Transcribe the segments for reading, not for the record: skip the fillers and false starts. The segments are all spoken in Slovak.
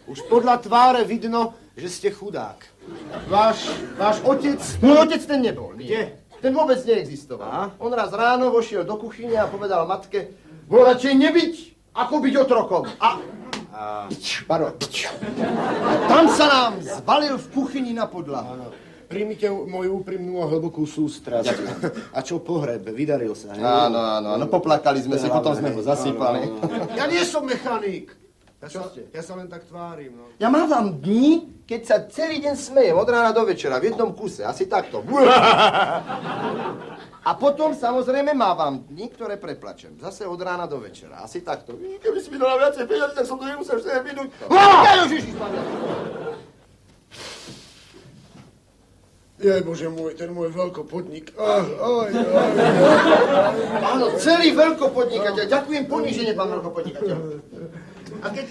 Už podľa tváre vidno, že ste chudák. Váš otec... Môj otec ten nebol. Kde? Ten vôbec neexistoval. A? On raz ráno vošiel do kuchyne a povedal matke, bol radšej nebyť, ako byť otrokom. Pardon. Tam sa nám zvalil v kuchyni na podlahu. Príjmite moju úprimnú a hlbokú sústrasť. A čo pohreb? Vydaril sa, hej? Áno, poplakali sme si, potom sme ho zasypali. Ja nie som mechanik. Ja sa len tak tvárim, no. Ja mávam dni, keď sa celý deň smejem, od rána do večera, v jednom kuse, asi takto. A potom samozrejme mávam dni, ktoré preplačem. Zase od rána do večera, asi takto. Keby si mi dala viacej peniazy, tak som to nemusel 4 minút. Jaj, Bože môj, ten môj veľkopodnik. Áno, celý veľkopodnikateľ. Ďakujem poníženie, pán veľkopodnikateľ.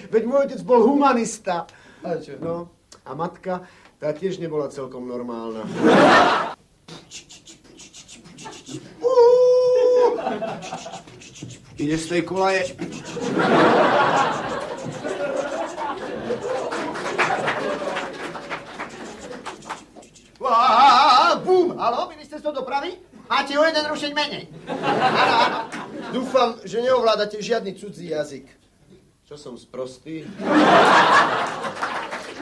Veď môj otec bol humanista. A čo? No, a matka, tá tiež nebola celkom normálna. Ide z tej kolaje. Bum! Haló, ministerstvo dopravy? Máte o jeden rušeň menej. Áno. Dúfam, že neovládate žiadny cudzí jazyk. Čo som sprostý?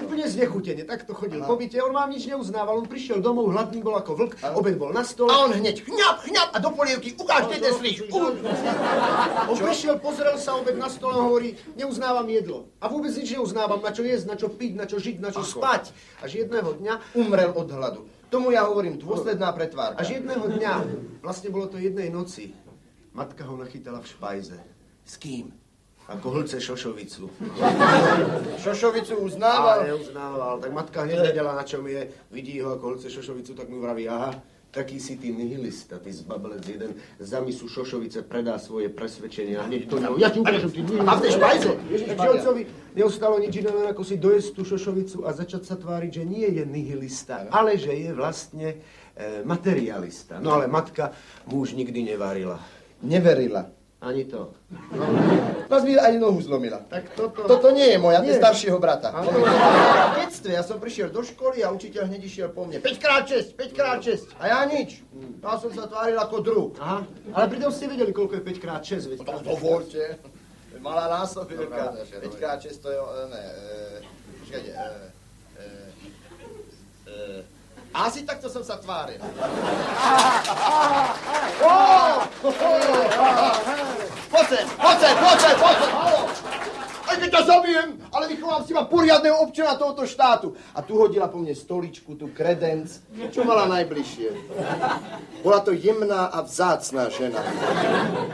Úplne znechutene, tak to chodil po byte, on vám nič neuznával, on prišiel domov, hladný bol ako vlk, obed bol na stole. A on hneď chňap a do polievky ukážte ten slíž. On prišiel, pozrel sa, obed na stole a hovorí, neuznávam jedlo. A vôbec nič neuznávam, na čo jesť, na čo piť, na čo žiť, na čo spať. Až jedného dňa umrel od hladu. Tomu ja hovorím dôsledná pretvárka. Až jedného dňa, vlastne bolo to jednej noci, matka ho nachytala v špajze. S kým? Ako hlce šošovicu. Šošovicu uznával? Ale neuznával. Tak matka hneď vedela, na čom je. Vidí ho ako hlce šošovicu, tak mu vraví, aha, taký si ty nihilista, ty zbablec jeden. Za misu šošovice predá svoje presvedčenie a hneď to ňa. Ja ti ukážem, ty nihilista. A v tej špajze? Takže otcovi neostalo nič iné, len ako si dojesť tú šošovicu a začať sa tváriť, že nie je nihilista, ale že je vlastne materialista. No ale matka mu už nikdy nevarila. Neverila. Ani to. Vás mi ani nohu zlomila. Tak toto... Toto nie je moja, to je Nie. staršieho brata. Áno. V detstve ja som prišiel do školy a učiteľ hneď išiel po mne. 5x6, 5x6. A ja nič. Ja som sa tváril ako druh. Aha, ale pritom ste vedeli, koľko je 5x6, veď... Dovolte. Malá násobilka. 5x6 to je... Počkajte. Asi takto som sa tváril. Poď sem! Aj keď ťa zabijem, ale vychovám si ma poriadneho občana tohoto štátu. A tu hodila po mne stoličku, tu kredenc, čo mala najbližšie. Bola to jemná a vzácná žena.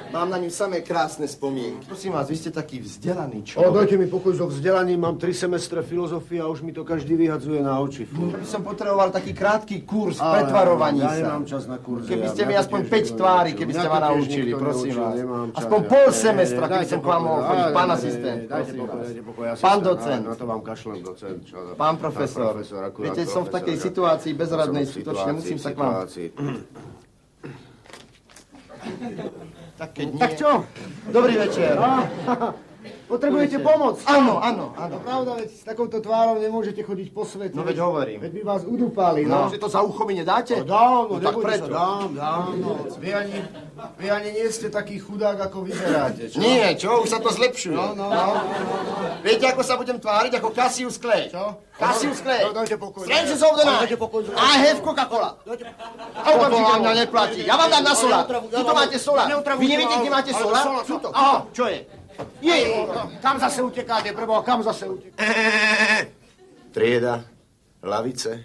Mám na ňu samé krásne spomienky. Prosím vás, vy ste taký vzdelaný človek. Dajte mi pokoj so vzdelaním, mám 3 semestre filozofie a už mi to každý vyhadzuje na oči. Ja by som potreboval taký krátky kurz v pretvarovaní ja sa. nemám čas na kurze. Keby ste mi aspoň 5 tvári, keby ste ma naučili, prosím vás. Aspoň pol semestra, keby som k vám mohol chodiť, pán asistent. Dajte pokoj, Pán docent. Na to vám kašlem, docent. Pán profesor. Viete, som v takej situácii bezradnej, skutočne musím sa k vám... Tak keď nie... Tak čo? Dobrý večer. Potrebujete pomoc? Áno. No pravda, veď s takouto tvárou nemôžete chodiť po svete. No veď hovorím. Veď by vás udúpali, no. Že to za ucho mi nedáte? Dám, no tak nebude preto. sa, dám. Vy ani nie ste taký chudák, ako vyzeráte, čo? Nie, čo? Už sa to zlepšuje. No. Viete, ako sa budem tváriť? Ako Cassius Clay. Čo? Cassius Clay. No, dajte pokoj. Strangers of the night. Dajte pokoj. I have Coca-Cola. Toto vám mňa neplatí. Ja vám dám na solár. Tuto máte solár. Vy neviete, kde máte solár? Tuto. Aha, čo je? Kam zase utekáte, preboha, kam zase utekáte? Trieda, lavice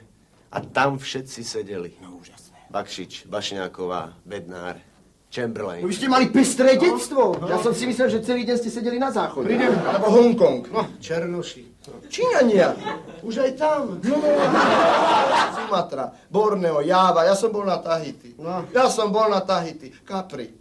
a tam všetci sedeli. No úžasné. Bakšič, Bašňáková, Bednár, Chamberlain. Vy ste mali pestré detstvo. Ja som si myslel, že celý deň ste sedeli na záchode. Alebo Hongkong. No, Černoši. Číňania. Už aj tam. Sumatra, Borneo, Jáva, ja som bol na Tahiti. No. Ja som bol na Tahiti. Capri.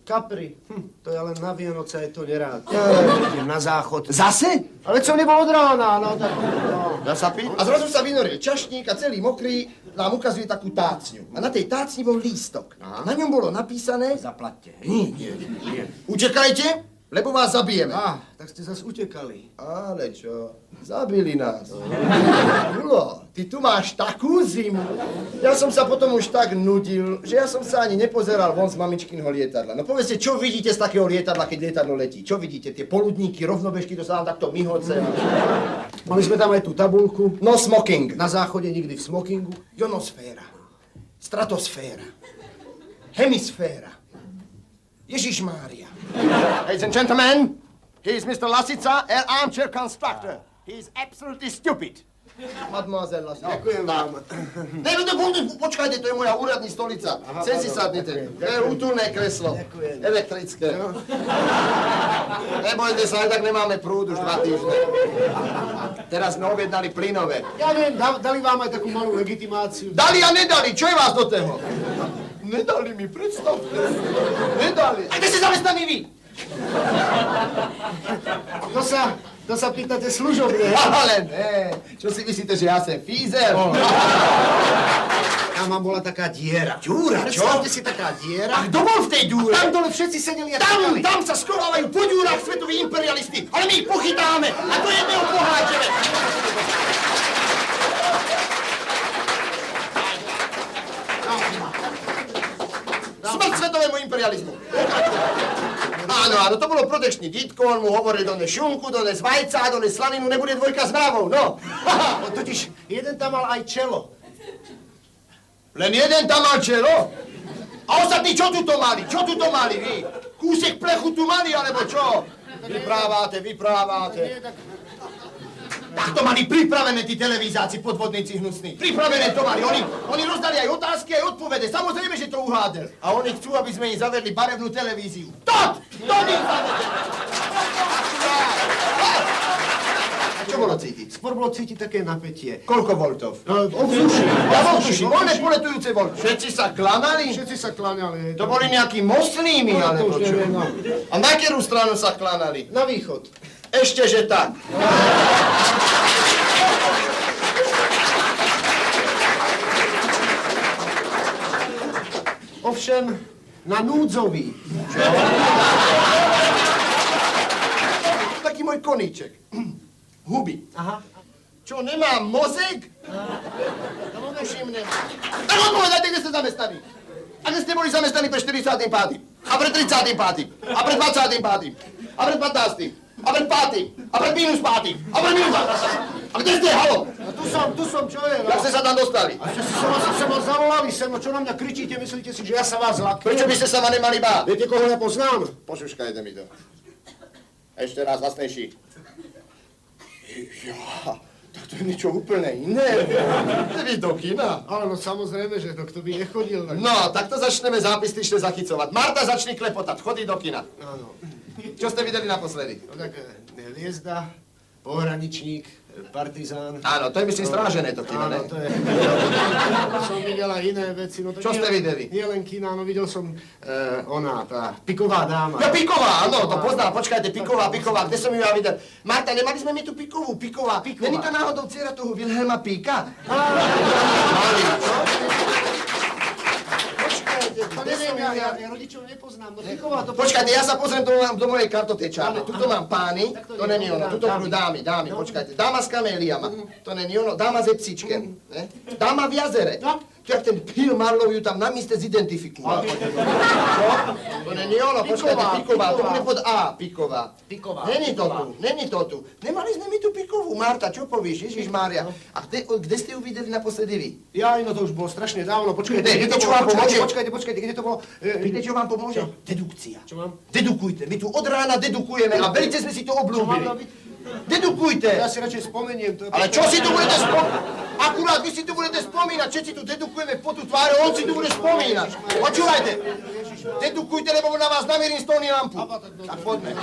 To ja len na Vianoce aj to nerád. Idem na záchod. Zase? Ale čo nebol od rána, no tak... No. Dá sa piť? A zrazu sa vynoril čašník a celý mokrý nám ukazuje takú tácňu. A na tej tácni bol lístok. Na ňom bolo napísané... Zaplatte. Nie. Učekajte, Lebo vás zabijeme. Tak ste zase utekali. Ale čo? Zabili nás. Julo, ty tu máš takú zimu. Ja som sa potom už tak nudil, že ja som sa ani nepozeral von z mamičkinho lietadla. No povedzte, čo vidíte z takého lietadla, keď lietadlo letí? Čo vidíte? Tie poludníky, rovnobežky, to sa vám takto myhoce. Mali sme tam aj tú tabulku. No smoking. Na záchode nikdy v smokingu. Ionosféra. Stratosféra. Hemisféra. Ježišmária. Ladies and gentlemen, he is Mr. Lasica, an armchair constructor. He is absolutely stupid. Mademoiselle Lasica. Ďakujem vám. Počkajte, to je moja úradní stolica. Sem si sadnite. To je útulné kreslo. Elektrické. Nebojte sa, aj tak nemáme prúd už 2 týždne. Teraz sme objednali plynové. Ja viem, dali vám aj takú malú legitimáciu. Dali a nedali, čo je vás do toho? Nedali mi, predstavte. Nedali. A kde ste zamestnaní vy? To sa pýtate služobne. Ale ne, čo si myslíte, že ja som fízel? Tam vám bola taká diera. Diera, čo? Predstavte si taká diera. A kto bol v tej dúre? Tam dole všetci sedeli a čakali. Tam sa schovávajú po dúrach svetoví imperialisti, ale my ich pochytáme a do jedného pohádžeme. Smrť svetovému imperializmu. Áno, to bolo protečný dítko, on mu hovoril, dones šunku, dones vajca, dones slaninu, nebude dvojka s mravou, no. Totiž jeden tam mal aj čelo. Len jeden tam mal čelo? A ostatní čo tu to mali? Čo tu to mali vy? Kúsek plechu tu mali, alebo čo? Vyprávate. Tak to mali pripravené tí televízáci, podvodníci hnusní. Pripravené to mali. Oni rozdali aj otázky, aj odpovede. Samozrejme, že to uhádel. A oni chcú, aby sme im zavedli barevnú televíziu. To im zavedli. A čo bolo cítiť? Skôr bolo cítiť také napätie. Koľko voltov? Ovzdušie. Voľné poletujúce voľby. Všetci sa klamali? Všetci sa kláňali. To boli nejakí moslími, alebo to už čo? neviem, no. A na ktorú stranu sa klanali? Na východ. Ešte, že tak. Ovšem, na núdzový. Taký môj koníček. Huby. Aha. Čo, nemá mozek? No, tuším, nemá. Tak odpovedajte, kde ste zamestnaní. A kde ste boli zamestnaní pre 45. A pre 35. A pre 25. A pre 15. A pred 5. A pred minus 5. A pred minus 5. A kde ste, halo? Tu som, čo je? Jak ste sa tam dostali? A ste si sa ma zavolali sem, no čo na mňa kričíte, myslíte si, že ja sa vás zlaknem? Prečo by ste sa ma nemali báť? Viete, koho ja poznám? Pošuškajte mi to. Ešte raz hlasnejší. Ja, tak to je niečo úplne iné. Vy do kina. Ale no samozrejme, že to kto by nechodil. Tak... No, tak to začneme zápisnične zachycovať. Marta, začni klepotať, chodí do kina. Áno. Čo ste videli naposledy? No tak hviezda, pohraničník, partizán. Áno, to je myslím strážené to kino, ne? Áno, to je... som videl aj iné veci. No, Čo ste videli? Nie len kina, no videl som tá piková dáma. Ja, Piková, áno, to poznám, počkajte, Piková, kde som ju ja videl? Marta, nemali sme my tu Pikovú, Piková. Není to náhodou dcera toho Wilhelma Píka? Mali, čo? To neviem, ja rodičov nepoznám. No piková to... Počkajte, ja sa pozriem do mojej kartotečárne. Tuto mám pány, to není ono, tuto budú dámy, počkajte. Dáma s kaméliama, to není ono, dáma ze psíčkem, ne? Dáma v jazere. To jak ten Bill Marlow ju tam na míste zidentifikuje. Čo? To není ono, počkajte, Piková, to bude pod A, Piková. Není to tu. Nemali sme my tu Pikovú, Marta, čo povíš, Ježišmária. A kde ste ju videli naposledy vy? Ja, no to už bolo strašne dávno, počkajte. Viete, čo vám pomôže? Počkajte, kde to bolo? Viete, čo vám pomôže? Dedukcia. Čo mám? Dedukujte, my tu od rána dedukujeme a veľmi sme si to obľúbili. Čo mám robiť? Dedukujte! Ja si radšej spomeniem. Ale čo si tu budete spomínať? Akurát vy si tu budete spomínať, všetci tu dedukujeme po tú tváre, on si tu bude spomínať. Počúvajte, dedukujte, lebo na vás namierím stolný lampu. Tak poďme.